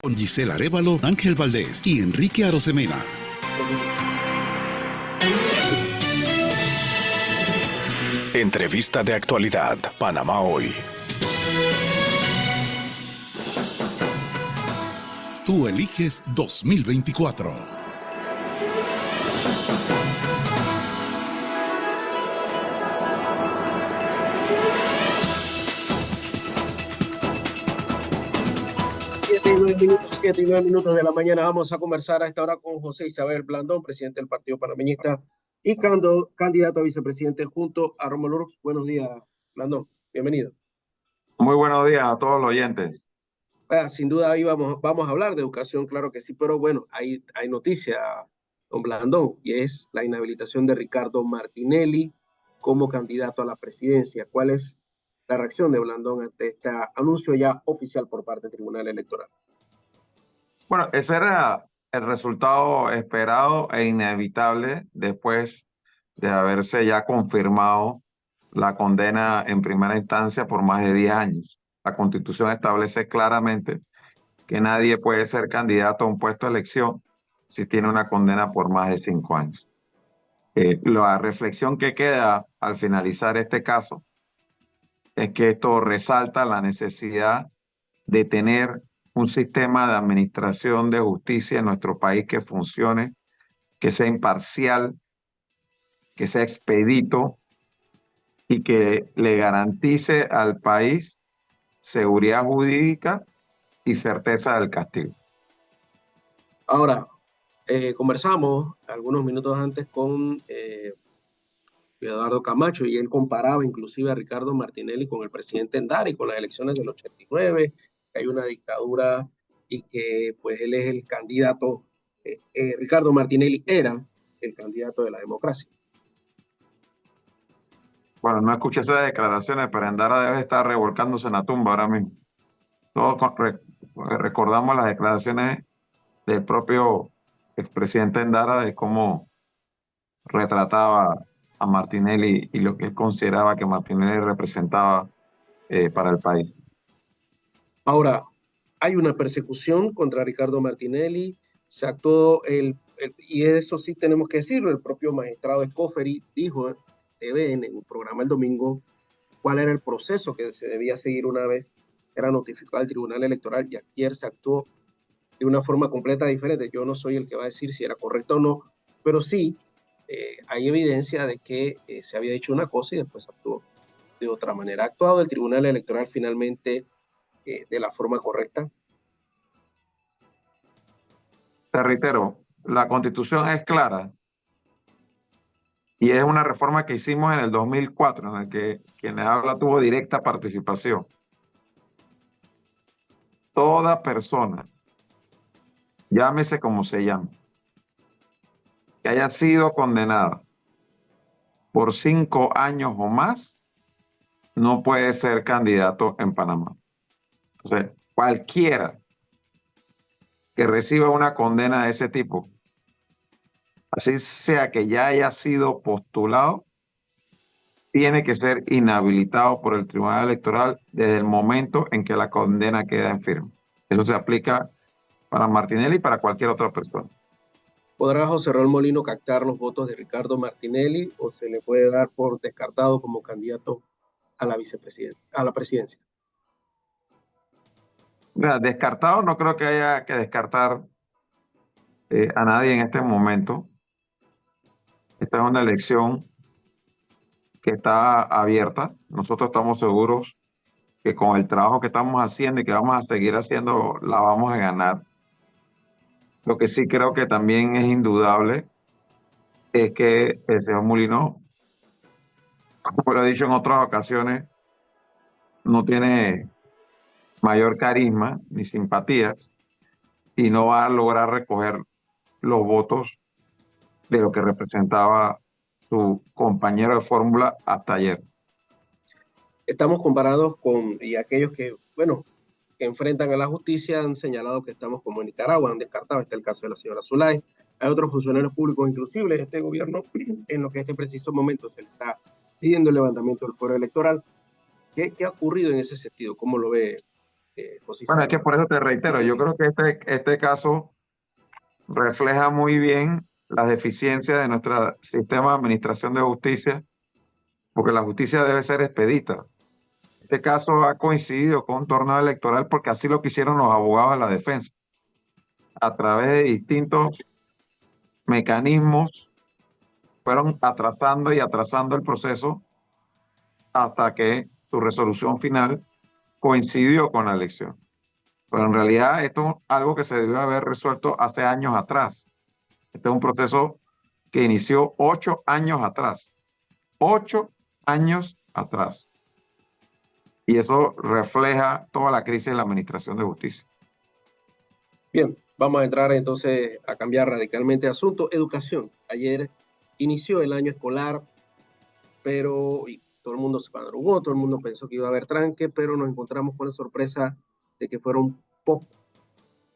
Con Gisela Arévalo, Ángel Valdés y Enrique Arosemena. Entrevista de actualidad, Panamá Hoy. Tú eliges 2024. Siete y nueve minutos de la mañana. Vamos a conversar a esta hora con José Isabel Blandón, presidente del Partido Panameñista y candidato a vicepresidente junto a Rómulo Rux. Buenos días, Blandón. Bienvenido. Muy buenos días a todos los oyentes. Sin duda ahí vamos a hablar de educación, claro que sí, pero bueno, hay noticia, don Blandón, y es la inhabilitación de Ricardo Martinelli como candidato a la presidencia. ¿Cuál es la reacción de Blandón ante este anuncio ya oficial por parte del Tribunal Electoral? Bueno, ese era el resultado esperado e inevitable después de haberse ya confirmado la condena en primera instancia por más de 10 años. La Constitución establece claramente que nadie puede ser candidato a un puesto de elección si tiene una condena por más de 5 años. La reflexión que queda al finalizar este caso es que esto resalta la necesidad de tener un sistema de administración de justicia en nuestro país que funcione, que sea imparcial, que sea expedito y que le garantice al país seguridad jurídica y certeza del castigo. Ahora, conversamos algunos minutos antes con Eduardo Camacho y él comparaba inclusive a Ricardo Martinelli con el presidente Endara con las elecciones del 89, que hay una dictadura y que pues él es el candidato, Ricardo Martinelli era el candidato de la democracia. Bueno, no escuché esas declaraciones, pero Endara debe estar revolcándose en la tumba ahora mismo. Todos recordamos las declaraciones del propio expresidente Endara de cómo retrataba a Martinelli y lo que él consideraba que Martinelli representaba para el país. Ahora, hay una persecución contra Ricardo Martinelli, se actuó y eso sí tenemos que decirlo, el propio magistrado Escoferi dijo en TVN, en un programa el domingo, cuál era el proceso que se debía seguir una vez era notificado al Tribunal Electoral y ayer se actuó de una forma completa diferente. Yo no soy el que va a decir si era correcto o no, pero sí hay evidencia de que se había dicho una cosa y después actuó de otra manera. ¿Ha actuado el Tribunal Electoral finalmente de la forma correcta? Te reitero, la Constitución es clara y es una reforma que hicimos en el 2004, en la que quienes habla tuvo directa participación. Toda persona, llámese como se llame, que haya sido condenada por 5 años o más, no puede ser candidato en Panamá. O sea, cualquiera que reciba una condena de ese tipo, así sea que ya haya sido postulado, tiene que ser inhabilitado por el Tribunal Electoral desde el momento en que la condena queda en firme. Eso se aplica para Martinelli y para cualquier otra persona. ¿Podrá José Raúl Molino captar los votos de Ricardo Martinelli o se le puede dar por descartado como candidato a la presidencia? Mira, descartado, no creo que haya que descartar a nadie en este momento. Esta es una elección que está abierta. Nosotros estamos seguros que con el trabajo que estamos haciendo y que vamos a seguir haciendo, la vamos a ganar. Lo que sí creo que también es indudable es que el señor Molino, como lo he dicho en otras ocasiones, no tiene mayor carisma ni simpatías y no va a lograr recoger los votos de lo que representaba su compañero de fórmula hasta ayer. Estamos comparados y aquellos que, bueno, que enfrentan a la justicia han señalado que estamos como en Nicaragua, han descartado, este es el caso de la señora Zulay. Hay otros funcionarios públicos, inclusive este gobierno, en lo que en este preciso momento se le está pidiendo el levantamiento del fuero electoral. ¿Qué ha ocurrido en ese sentido? ¿Cómo lo ve José Bueno, es que Isabel. por eso te reitero, yo creo que este caso refleja muy bien las deficiencias de nuestro sistema de administración de justicia, porque la justicia debe ser expedita. Este caso ha coincidido con un torneo electoral porque así lo quisieron los abogados de la defensa, a través de distintos mecanismos, fueron atrasando y atrasando el proceso hasta que su resolución final coincidió con la elección. Pero en realidad esto es algo que se debió haber resuelto hace años atrás. Este es un proceso que inició 8 años atrás. 8 años atrás. Y eso refleja toda la crisis de la administración de justicia. Bien, vamos a entrar entonces a cambiar radicalmente de asunto. Educación. Ayer inició el año escolar, pero todo el mundo se madrugó, todo el mundo pensó que iba a haber tranque, pero nos encontramos con la sorpresa de que fueron pocos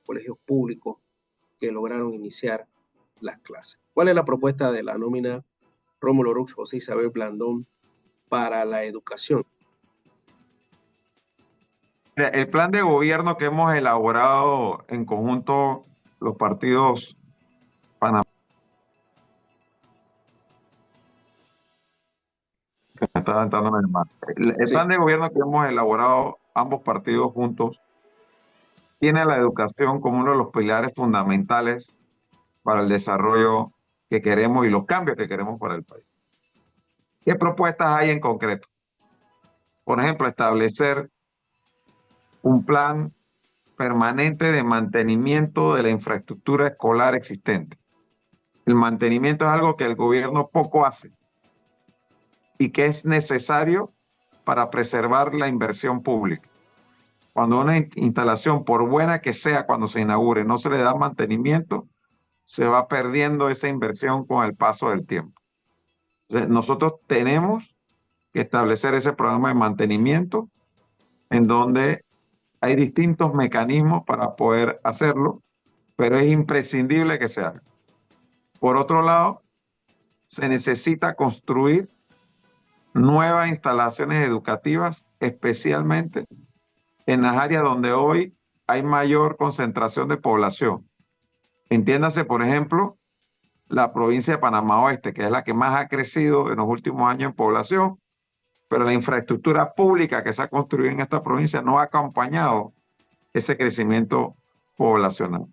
colegios públicos que lograron iniciar las clases. ¿Cuál es la propuesta de la nómina Rómulo Rux, José Isabel Blandón para la educación? El plan de gobierno que hemos elaborado en conjunto los partidos Panamá, que me estaba entrando una llamada. El Sí, plan de gobierno que hemos elaborado ambos partidos juntos tiene a la educación como uno de los pilares fundamentales para el desarrollo que queremos y los cambios que queremos para el país. ¿Qué propuestas hay en concreto? Por ejemplo, establecer un plan permanente de mantenimiento de la infraestructura escolar existente. El mantenimiento es algo que el gobierno poco hace y que es necesario para preservar la inversión pública. Cuando una instalación, por buena que sea cuando se inaugure, no se le da mantenimiento, se va perdiendo esa inversión con el paso del tiempo. Entonces, nosotros tenemos que establecer ese programa de mantenimiento en donde hay distintos mecanismos para poder hacerlo, pero es imprescindible que se haga. Por otro lado, se necesita construir nuevas instalaciones educativas, especialmente en las áreas donde hoy hay mayor concentración de población. Entiéndase, por ejemplo, la provincia de Panamá Oeste, que es la que más ha crecido en los últimos años en población, pero la infraestructura pública que se ha construido en esta provincia no ha acompañado ese crecimiento poblacional.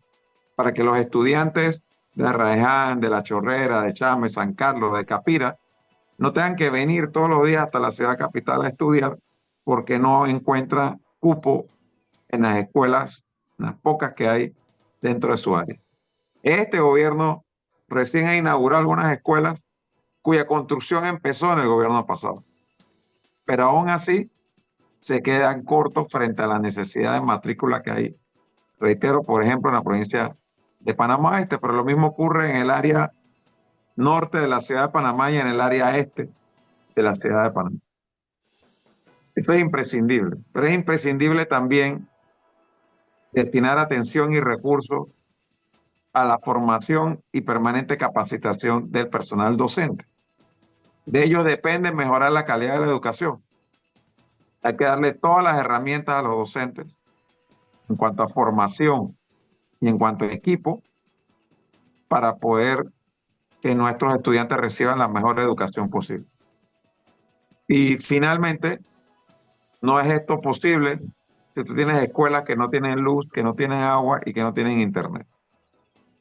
Para que los estudiantes de Arraiján, de La Chorrera, de Chame, San Carlos, de Capira, no tengan que venir todos los días hasta la ciudad capital a estudiar porque no encuentran cupo en las escuelas, en las pocas que hay dentro de su área. Este gobierno recién ha inaugurado algunas escuelas cuya construcción empezó en el gobierno pasado, pero aún así se quedan cortos frente a la necesidad de matrícula que hay. Reitero, por ejemplo, en la provincia de Panamá Este, pero lo mismo ocurre en el área norte de la ciudad de Panamá y en el área este de la ciudad de Panamá. Esto es imprescindible, pero es imprescindible también destinar atención y recursos a la formación y permanente capacitación del personal docente. De ello depende mejorar la calidad de la educación. Hay que darle todas las herramientas a los docentes en cuanto a formación y en cuanto a equipo para poder que nuestros estudiantes reciban la mejor educación posible. Y finalmente, no es esto posible si tú tienes escuelas que no tienen luz, que no tienen agua y que no tienen internet.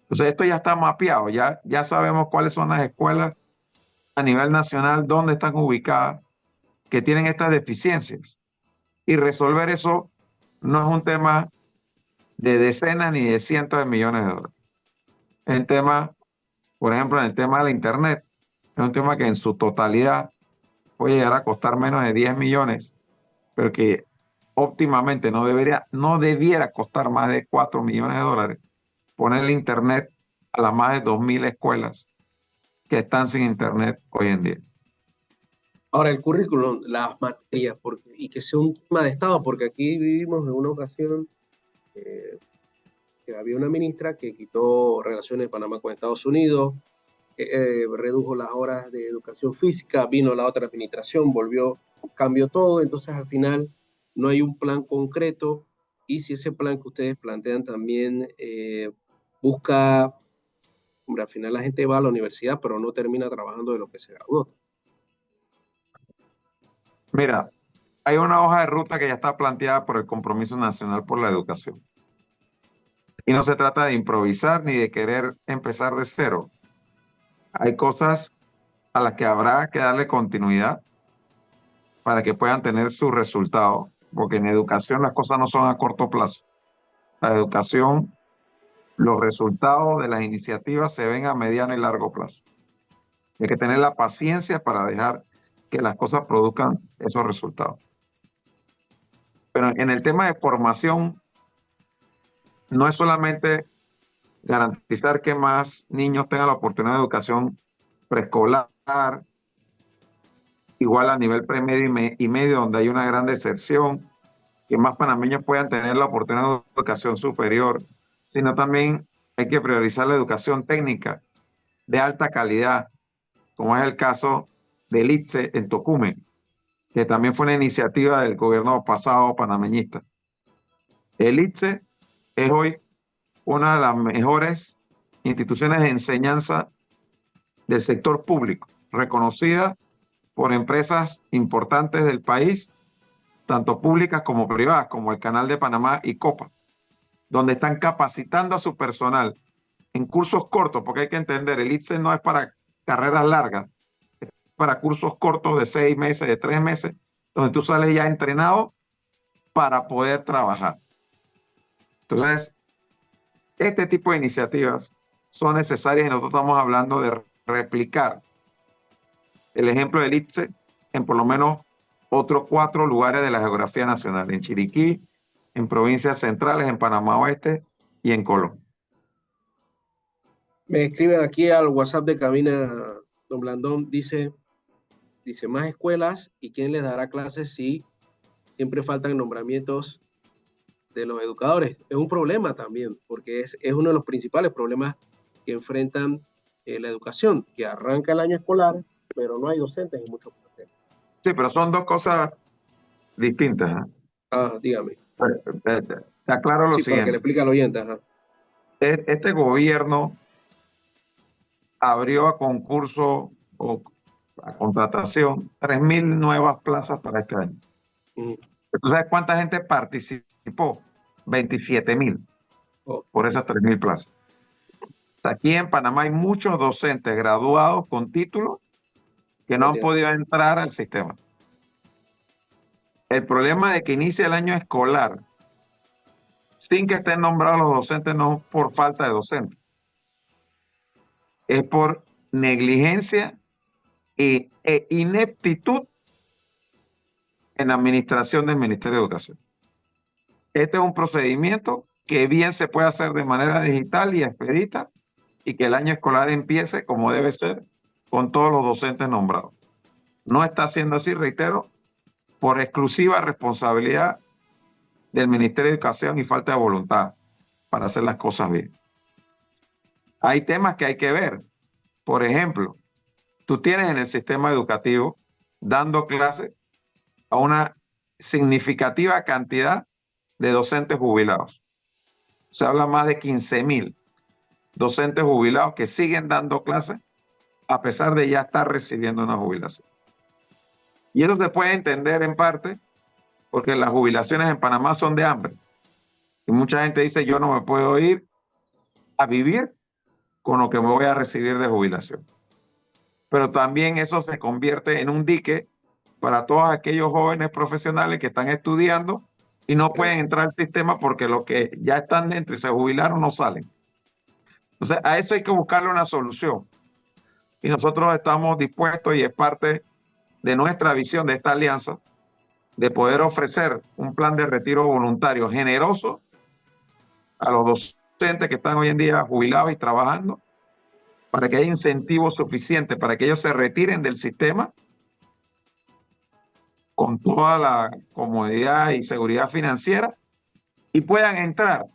Entonces esto ya está mapeado, ya sabemos cuáles son las escuelas a nivel nacional, dónde están ubicadas, que tienen estas deficiencias. Y resolver eso no es un tema de decenas ni de cientos de millones de dólares. Es un tema, por ejemplo, en el tema de la internet, es un tema que en su totalidad puede llegar a costar menos de 10 millones, pero que óptimamente no debiera costar más de 4 millones de dólares ponerle internet a las más de 2.000 escuelas que están sin internet hoy en día. Ahora, el currículum, las materias, y que sea un tema de Estado, porque aquí vivimos en una ocasión que había una ministra que quitó relaciones de Panamá con Estados Unidos, redujo las horas de educación física, vino la otra administración, cambió todo, entonces al final no hay un plan concreto y si ese plan que ustedes plantean también busca, hombre, al final la gente va a la universidad, pero no termina trabajando de lo que se graduó. Mira, hay una hoja de ruta que ya está planteada por el Compromiso Nacional por la Educación. Y no se trata de improvisar ni de querer empezar de cero. Hay cosas a las que habrá que darle continuidad para que puedan tener su resultado, porque en educación las cosas no son a corto plazo. La educación, los resultados de las iniciativas se ven a mediano y largo plazo. Hay que tener la paciencia para dejar que las cosas produzcan esos resultados. Pero en el tema de formación, no es solamente garantizar que más niños tengan la oportunidad de educación preescolar, igual a nivel premedio y medio, donde hay una gran deserción, que más panameños puedan tener la oportunidad de educación superior, sino también hay que priorizar la educación técnica de alta calidad, como es el caso del ITSE en Tocumen, que también fue una iniciativa del gobierno pasado panameñista. El ITSE es hoy una de las mejores instituciones de enseñanza del sector público, reconocida por empresas importantes del país, tanto públicas como privadas, como el Canal de Panamá y Copa, donde están capacitando a su personal en cursos cortos, porque hay que entender, el ITSE no es para carreras largas, es para cursos cortos de 6 meses, de 3 meses, donde tú sales ya entrenado para poder trabajar. Entonces, este tipo de iniciativas son necesarias y nosotros estamos hablando de replicar el ejemplo del ITSE en por lo menos otros 4 lugares de la geografía nacional, en Chiriquí, en provincias centrales, en Panamá Oeste y en Colón. Me escriben aquí al WhatsApp de cabina, don Blandón, dice más escuelas y quién les dará clases si siempre faltan nombramientos de los educadores. Es un problema también, porque es uno de los principales problemas que enfrentan la educación, que arranca el año escolar, pero no hay docentes en muchos planteles. Sí, pero son 2 cosas distintas. Dígame. Está claro lo Sí, para que le siguiente. explique al oyente. Este gobierno abrió a concurso o a contratación 3.000 nuevas plazas para este año. ¿Tú sabes cuánta gente participó? 27.000 por esas 3.000 plazas. Aquí en Panamá hay muchos docentes graduados con título que no han podido entrar al sistema. El problema de que inicie el año escolar sin que estén nombrados los docentes no es por falta de docentes, es por negligencia e ineptitud en la administración del Ministerio de Educación. Este es un procedimiento que bien se puede hacer de manera digital y expedita y que el año escolar empiece como debe ser con todos los docentes nombrados. No está siendo así, reitero, por exclusiva responsabilidad del Ministerio de Educación y falta de voluntad para hacer las cosas bien. Hay temas que hay que ver. Por ejemplo, tú tienes en el sistema educativo dando clases a una significativa cantidad de docentes jubilados. Se habla más de 15.000 docentes jubilados que siguen dando clases a pesar de ya estar recibiendo una jubilación. Y eso se puede entender en parte porque las jubilaciones en Panamá son de hambre. Y mucha gente dice, yo no me puedo ir a vivir con lo que me voy a recibir de jubilación. Pero también eso se convierte en un dique para todos aquellos jóvenes profesionales que están estudiando y no pueden entrar al sistema porque los que ya están dentro y se jubilaron no salen. Entonces, a eso hay que buscarle una solución. Y nosotros estamos dispuestos, y es parte de nuestra visión de esta alianza, de poder ofrecer un plan de retiro voluntario generoso a los docentes que están hoy en día jubilados y trabajando, para que haya incentivos suficientes para que ellos se retiren del sistema con toda la comodidad y seguridad financiera y puedan entrar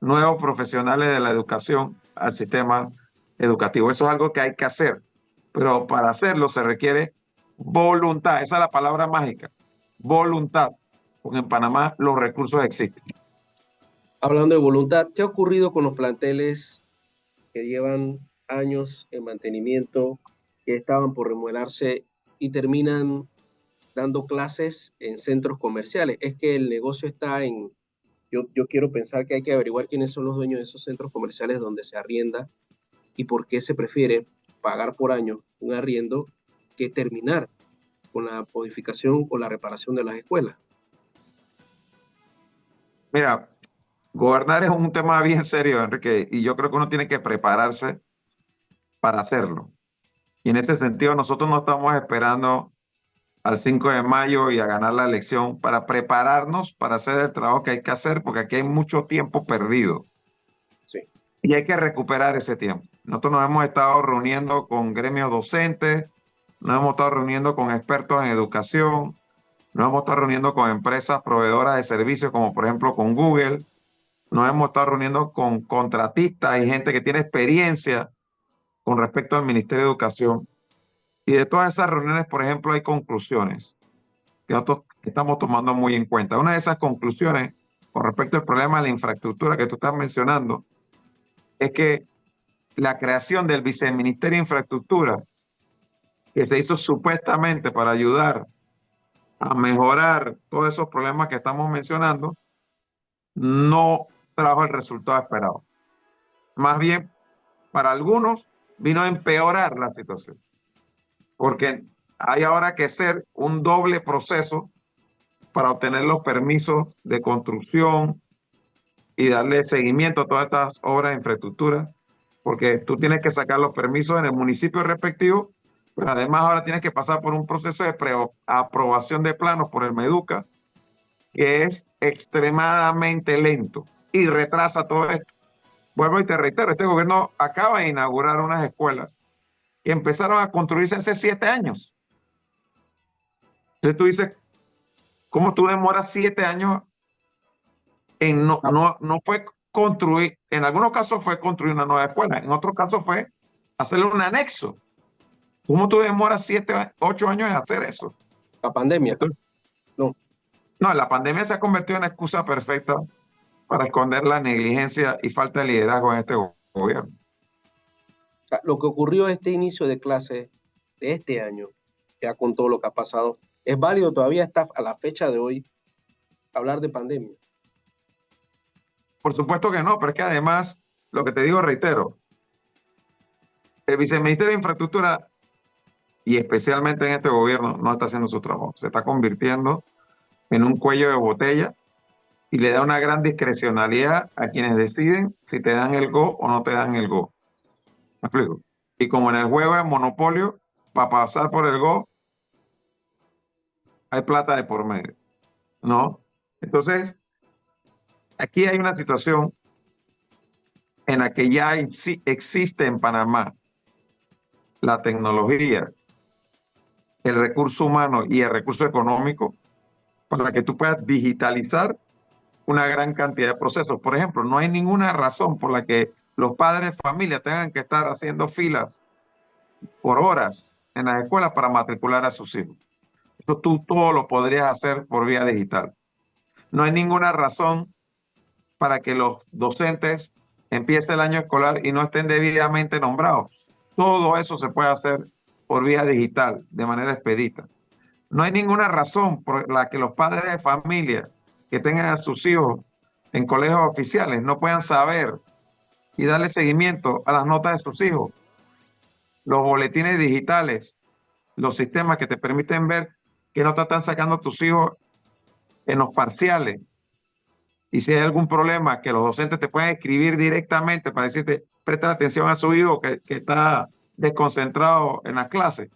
nuevos profesionales de la educación al sistema educativo. Eso es algo que hay que hacer, pero para hacerlo se requiere voluntad. Esa es la palabra mágica, voluntad. porque en Panamá los recursos existen. Hablando de voluntad, ¿qué ha ocurrido con los planteles que llevan años en mantenimiento, que estaban por remodelarse y terminan dando clases en centros comerciales? Es que el negocio está en, yo quiero pensar que hay que averiguar quiénes son los dueños de esos centros comerciales donde se arrienda y por qué se prefiere pagar por año un arriendo que terminar con la modificación o la reparación de las escuelas. Mira, gobernar es un tema bien serio, Enrique, y yo creo que uno tiene que prepararse para hacerlo. Y en ese sentido, nosotros no estamos esperando al 5 de mayo y a ganar la elección para prepararnos para hacer el trabajo que hay que hacer, porque aquí hay mucho tiempo perdido. Sí. Y hay que recuperar ese tiempo. Nosotros nos hemos estado reuniendo con gremios docentes, nos hemos estado reuniendo con expertos en educación, nos hemos estado reuniendo con empresas proveedoras de servicios, como por ejemplo con Google, nos hemos estado reuniendo con contratistas y gente que tiene experiencia con respecto al Ministerio de Educación. Y de todas esas reuniones, por ejemplo, hay conclusiones que nosotros estamos tomando muy en cuenta. Una de esas conclusiones, con respecto al problema de la infraestructura que tú estás mencionando, es que la creación del Viceministerio de Infraestructura, que se hizo supuestamente para ayudar a mejorar todos esos problemas que estamos mencionando, no trajo el resultado esperado. Más bien, para algunos, vino a empeorar la situación, porque hay ahora que hacer un doble proceso para obtener los permisos de construcción y darle seguimiento a todas estas obras de infraestructura, porque tú tienes que sacar los permisos en el municipio respectivo, pero además ahora tienes que pasar por un proceso de aprobación de planos por el MEDUCA, que es extremadamente lento y retrasa todo esto. Vuelvo y te reitero, este gobierno acaba de inaugurar unas escuelas que empezaron a construirse hace 7 años. Entonces tú dices, ¿cómo tú demoras 7 años en no fue construir? En algunos casos fue construir una nueva escuela, en otros casos fue hacerle un anexo. ¿Cómo tú demoras 7, 8 años en hacer eso? La pandemia. Entonces, No. no, la pandemia se ha convertido en una excusa perfecta para esconder la negligencia y falta de liderazgo en este gobierno. O sea, lo que ocurrió este inicio de clase de este año, ya con todo lo que ha pasado, ¿es válido todavía está a la fecha de hoy hablar de pandemia? Por supuesto que no, pero es que además, lo que te digo, reitero, el Viceministerio de Infraestructura, y especialmente en este gobierno, no está haciendo su trabajo. Se está convirtiendo en un cuello de botella y le da una gran discrecionalidad a quienes deciden si te dan el go o no te dan el go. ¿Me explico? Y como en el juego de Monopolio, para pasar por el go, hay plata de por medio, ¿no? Entonces, aquí hay una situación en la que ya existe en Panamá la tecnología, el recurso humano y el recurso económico para que tú puedas digitalizar una gran cantidad de procesos. Por ejemplo, no hay ninguna razón por la que los padres de familia tengan que estar haciendo filas por horas en las escuelas para matricular a sus hijos. Eso tú todo lo podrías hacer por vía digital. No hay ninguna razón para que los docentes empiecen el año escolar y no estén debidamente nombrados. Todo eso se puede hacer por vía digital, de manera expedita. No hay ninguna razón por la que los padres de familia que tengan a sus hijos en colegios oficiales no puedan saber y darle seguimiento a las notas de sus hijos. Los boletines digitales, los sistemas que te permiten ver qué nota están sacando tus hijos en los parciales. Y si hay algún problema, que los docentes te pueden escribir directamente para decirte, presta atención a su hijo que está desconcentrado en las clases.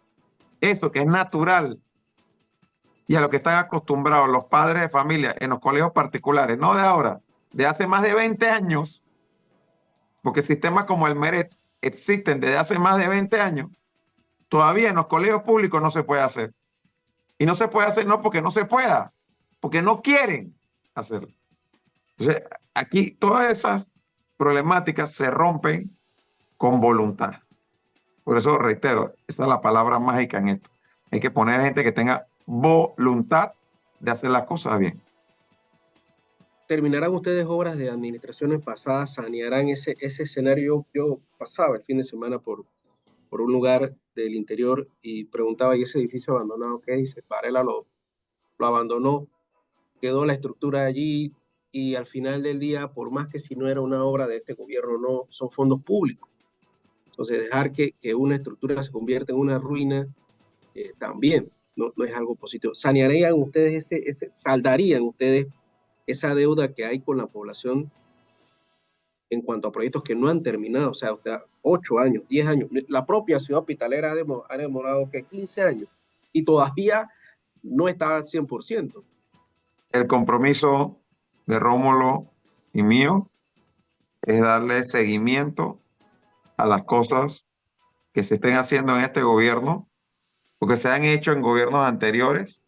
Esto que es natural y a lo que están acostumbrados los padres de familia en los colegios particulares, no de ahora, de hace más de 20 años, porque sistemas como el MERET existen desde hace más de 20 años, todavía en los colegios públicos no se puede hacer. Y no se puede hacer no porque no se pueda, porque no quieren hacerlo. Entonces, aquí todas esas problemáticas se rompen con voluntad. Por eso reitero, esta es la palabra mágica en esto. Hay que poner gente que tenga voluntad de hacer las cosas bien. ¿terminarán ustedes obras de administraciones pasadas? ¿Sanearán ese escenario? Yo pasaba el fin de semana por un lugar del interior y preguntaba, ¿y ese edificio abandonado qué? Dice, Varela lo abandonó, quedó la estructura allí y al final del día, por más que si no era una obra de este gobierno, no, son fondos públicos. Entonces, dejar que una estructura se convierta en una ruina también no es algo positivo. ¿Sanearían ustedes saldarían ustedes esa deuda que hay con la población en cuanto a proyectos que no han terminado? O sea, 8 años, 10 años. La propia ciudad hospitalera ha demorado que 15 años y todavía no está al 100%. El compromiso de Rómulo y mío es darle seguimiento a las cosas que se estén haciendo en este gobierno, porque se han hecho en gobiernos anteriores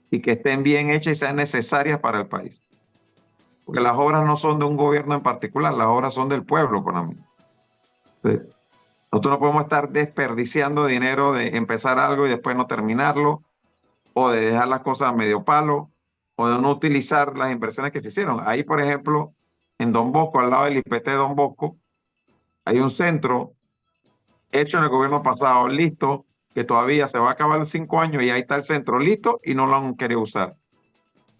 y que estén bien hechas y sean necesarias para el país. Porque las obras no son de un gobierno en particular, las obras son del pueblo, para mí. Entonces, nosotros no podemos estar desperdiciando dinero de empezar algo y después no terminarlo, o de dejar las cosas a medio palo, o de no utilizar las inversiones que se hicieron. Ahí, por ejemplo, en Don Bosco, al lado del IPT de Don Bosco, hay un centro hecho en el gobierno pasado, listo, que todavía se va a acabar los 5 años y ahí está el centro listo y no lo han querido usar.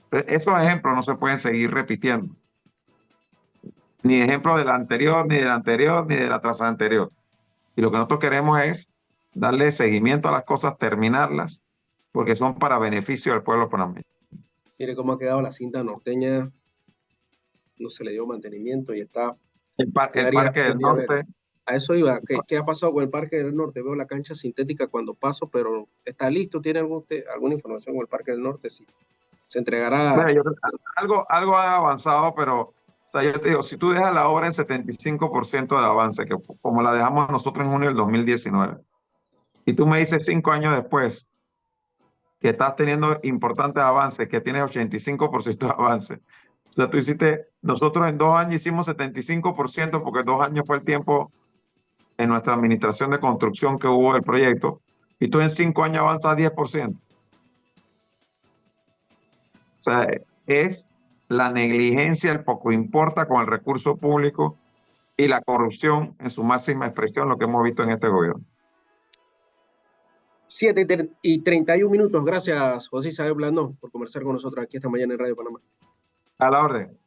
Esos ejemplos no se pueden seguir repitiendo. Ni ejemplos del anterior, ni del anterior, ni de la tras anterior. Y lo que nosotros queremos es darle seguimiento a las cosas, terminarlas, porque son para beneficio del pueblo panameño. Mire cómo ha quedado la cinta norteña, no se le dio mantenimiento y está... El Parque del Norte. A eso iba. ¿Qué ha pasado con el Parque del Norte? Veo la cancha sintética cuando paso, pero ¿está listo? ¿Tiene alguna información con el Parque del Norte? Sí. Se entregará... Bueno, algo ha avanzado, pero o sea, yo te digo, si tú dejas la obra en 75% de avance, que como la dejamos nosotros en junio del 2019, y tú me dices 5 años después que estás teniendo importantes avances, que tienes 85% de avance. O sea, nosotros en 2 años hicimos 75%, porque 2 años fue el tiempo en nuestra administración de construcción que hubo del proyecto, y tú en 5 años avanzas 10%. O sea, es la negligencia, el poco importa con el recurso público y la corrupción en su máxima expresión, lo que hemos visto en este gobierno. 7:31. Gracias, José Isabel Blandón, por conversar con nosotros aquí esta mañana en Radio Panamá. A la orden.